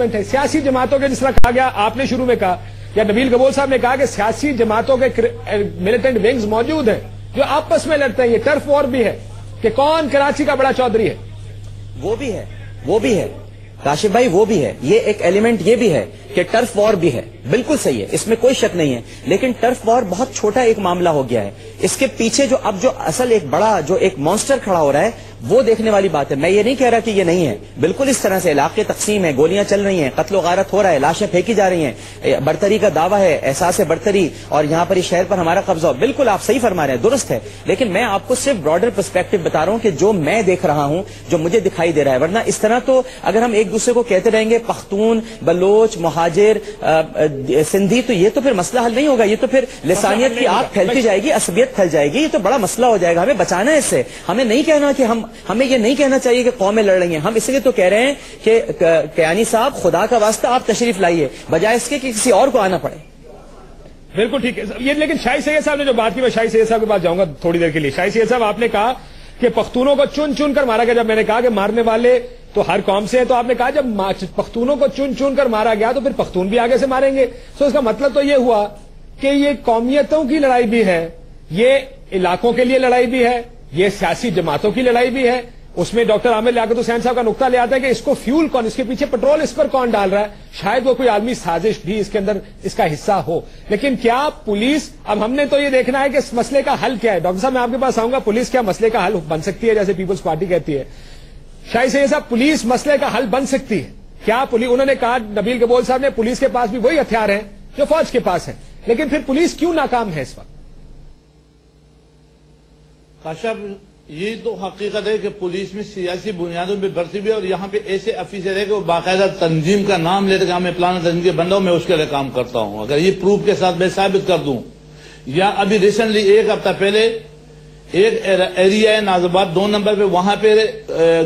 ہے سیاسی جماعتوں کے، جس طرح کہا گیا آپ نے شروع میں کہا یا نبیل گبول صاحب نے کہا کہ سیاسی جماعتوں کے ملیٹنٹ ونگز موجود ہیں جو آپس میں لڑتے ہیں. یہ ٹرف وار بھی ہے کہ کون کراچی کا بڑا چودھری ہے. وہ بھی ہے کاشف بھائی، وہ بھی ہے. یہ ایک ایلیمنٹ یہ بھی ہے کہ ٹرف وار بھی ہے. بالکل صحیح ہے، اس میں کوئی شک نہیں ہے. لیکن ٹرف وار بہت چھوٹا ایک معاملہ ہو گیا ہے. اس کے پیچھے جو اب جو اصل ایک بڑا جو ایک مانسٹر کھڑا ہو رہا ہے وہ دیکھنے والی بات ہے. میں یہ نہیں کہہ رہا کہ یہ نہیں ہے، بالکل اس طرح سے علاقے تقسیم ہے، گولیاں چل رہی ہیں، قتل و غارت ہو رہا ہے، لاشیں پھینکی جا رہی ہیں، برتری کا دعویٰ ہے، احساس برتری، اور یہاں پر اس شہر پر ہمارا قبضہ ہو. بالکل آپ صحیح فرما رہے ہیں، درست ہے. لیکن میں آپ کو صرف براڈر پرسپیکٹو بتا رہا ہوں کہ جو میں دیکھ رہا ہوں، جو مجھے دکھائی دے رہا ہے. ورنہ اس طرح تو اگر ہم ایک دوسرے کو کہتے رہیں گے پختون، بلوچ، مہاجر، سندھی، تو یہ تو پھر مسئلہ حل نہیں ہوگا. یہ تو پھر لسانیت کی آگ پھیلتی جائے گی، عصبیت پھیل جائے گی. یہ تو بڑا مسئلہ ہو جائے گا. ہمیں بچانا ہے اس سے. ہمیں نہیں کہنا کہ ہمیں یہ نہیں کہنا چاہیے کہ قومیں لڑ رہی ہیں. ہم اس لیے تو کہہ رہے ہیں کہ کیانی صاحب خدا کا واسطہ آپ تشریف لائیے، بجائے اس کے کہ کسی اور کو آنا پڑے. بالکل ٹھیک ہے یہ. لیکن شاہی سید صاحب نے جو بات کی، میں شاہی سید صاحب کے پاس جاؤں گا تھوڑی دیر کے لیے. شاہی سید صاحب آپ نے کہا کہ پختونوں کو چن چن کر مارا گیا. جب میں نے کہا کہ مارنے والے تو ہر قوم سے ہے، تو آپ نے کہا جب پختونوں کو چن چن کر مارا گیا تو پھر پختون بھی آگے سے ماریں گے. سو اس کا مطلب تو یہ ہوا کہ یہ قومیتوں کی لڑائی بھی ہے، یہ علاقوں کے لیے لڑائی بھی ہے، یہ سیاسی جماعتوں کی لڑائی بھی ہے. اس میں ڈاکٹر عامر لیاقت حسین صاحب کا نقطہ لے آتا ہے کہ اس کو فیول کون، اس کے پیچھے پٹرول اس پر کون ڈال رہا ہے. شاید وہ کوئی عالمی سازش بھی اس کے اندر اس کا حصہ ہو. لیکن کیا پولیس، اب ہم نے تو یہ دیکھنا ہے کہ اس مسئلے کا حل کیا ہے. ڈاکٹر صاحب میں آپ کے پاس آؤں گا. پولیس کیا مسئلے کا حل بن سکتی ہے جیسے پیپلز پارٹی کہتی ہے؟ شاہی سید صاحب پولیس مسئلے کا حل بن سکتی ہے کیا؟ انہوں نے کہا، نبیل گبول صاحب نے، پولیس کے پاس بھی وہی ہتھیار ہیں جو فوج کے پاس ہیں. لیکن پھر پولیس کیوں ناکام ہے اس وقت؟ کاشف، یہ تو حقیقت ہے کہ پولیس میں سیاسی بنیادوں پہ برتی بھی ہے، اور یہاں پہ ایسے افیسر ہے کہ وہ باقاعدہ تنظیم کا نام لیتے کہ ہمیں پلان تنظیم کے بندہ ہوں، میں اس کے لیے کام کرتا ہوں. اگر یہ پروف کے ساتھ میں ثابت کر دوں، یا ابھی ریسنٹلی ایک ہفتہ پہلے ایک ایریا ہے ناز آباد 2 نمبر پہ، وہاں پہ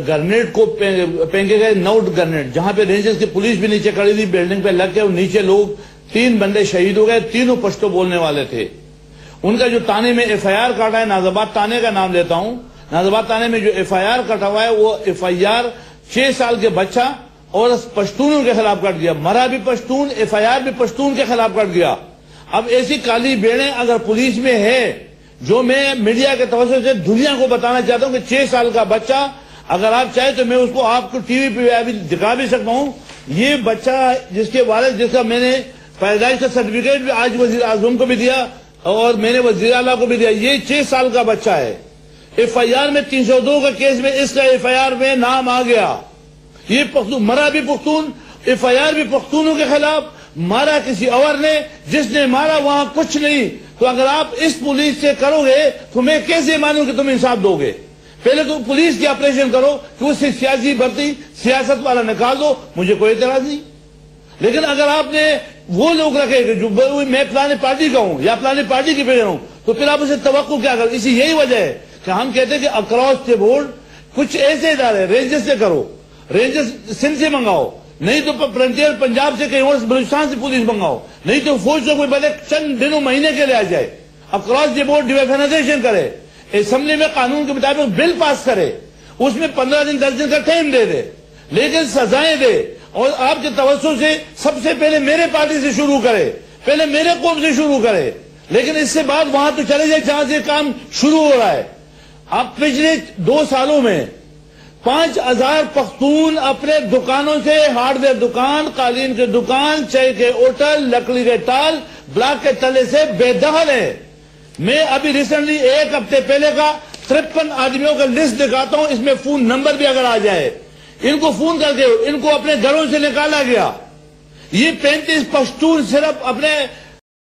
گرنیڈ کو پھینکے گئے، نوٹ گرنیڈ، جہاں پہ رینجرز کی پولیس بھی نیچے کھڑی تھی، بلڈنگ پہ لگ کے اور نیچے لوگ 3 بندے شہید ہو گئے. تینوں پشتو بولنے والے تھے. ان کا جو تانے میں ایف آئی آر کاٹا ہے، ناز آباد تانے کا نام لیتا ہوں، ناز آباد تانے میں جو ایف آئی آر کٹا ہوا ہے، وہ ایف آئی آر 6 سال کے بچہ اور پشتونوں کے خلاف کٹ گیا. مرا بھی پشتون، ایف آئی آر بھی پشتون کے خلاف کٹ گیا. اب ایسی کالی بیڑیں اگر پولیس میں ہے، جو میں میڈیا کے توسط سے دنیا کو بتانا چاہتا ہوں کہ 6 سال کا بچہ، اگر آپ چاہیں تو میں اس کو آپ کو ٹی وی پہ ابھی دکھا بھی سکتا ہوں. یہ بچہ جس کے والد، جس کا میں نے پیدائش کا سرٹیفکیٹ بھی آج وزیر اعظم کو بھی دیا اور میں نے وزیر اعلیٰ کو بھی دیا، یہ 6 سال کا بچہ ہے. ایف آئی آر میں 302 کا کیس میں اس کا ایف آئی آر میں نام آ گیا. یہ پختون، مرا بھی پختون، ایف آئی آر بھی پختونوں کے خلاف، مارا کسی اور نے، جس نے مارا وہاں کچھ نہیں. تو اگر آپ اس پولیس سے کرو گے تو میں کیسے مانوں کہ تم انصاف دو گے؟ پہلے تو پولیس کی آپریشن کرو کہ اس سے سیاسی بھرتی، سیاست والا نکال دو، مجھے کوئی اعتراض نہیں. لیکن اگر آپ نے وہ لوگ رکھے کہ جو میں فلانے پارٹی کا ہوں یا فلانے پارٹی کی پیجر ہوں، تو پھر آپ اسے توقع کیا کرو؟ اسی یہی وجہ ہے کہ ہم کہتے ہیں کہ اکراس دی بورڈ کچھ ایسے ادارے رینجرز سے کرو، رینجرز سندھ سے منگاؤ، نہیں تو فرنٹیئر پنجاب سے، کہیں اور بلوچستان سے پولیس منگاؤ، نہیں تو فوج سے کوئی بڑے چند دنوں مہینے کے لیے آ جائے. اکراس دی بورڈ ڈیویفنائزیشن کرے، اسمبلی میں قانون کے مطابق بل پاس کرے، اس میں 15 دن 10 دن کا ٹائم دے دے، لیکن سزائیں دے. اور آپ کے توسط سے سب سے پہلے میرے پارٹی سے شروع کرے، پہلے میرے قوم سے شروع کرے، لیکن اس سے بعد وہاں تو چلے جائے جہاں سے کام شروع ہو رہا ہے. اب پچھلے 2 سالوں میں 5000 پختون اپنے دکانوں سے، ہارڈ ویئر دکان، قالین کے دکان، چائے کے ہوٹل، لکڑی کے ٹال، بلاک کے تلے سے بے دخل ہے. میں ابھی ریسنٹلی 1 ہفتے پہلے کا 53 آدمیوں کا لسٹ دکھاتا ہوں، اس میں فون نمبر بھی اگر آ جائے. ان کو فون کر کے ان کو اپنے گھروں سے نکالا گیا. یہ 35 پشتون صرف اپنے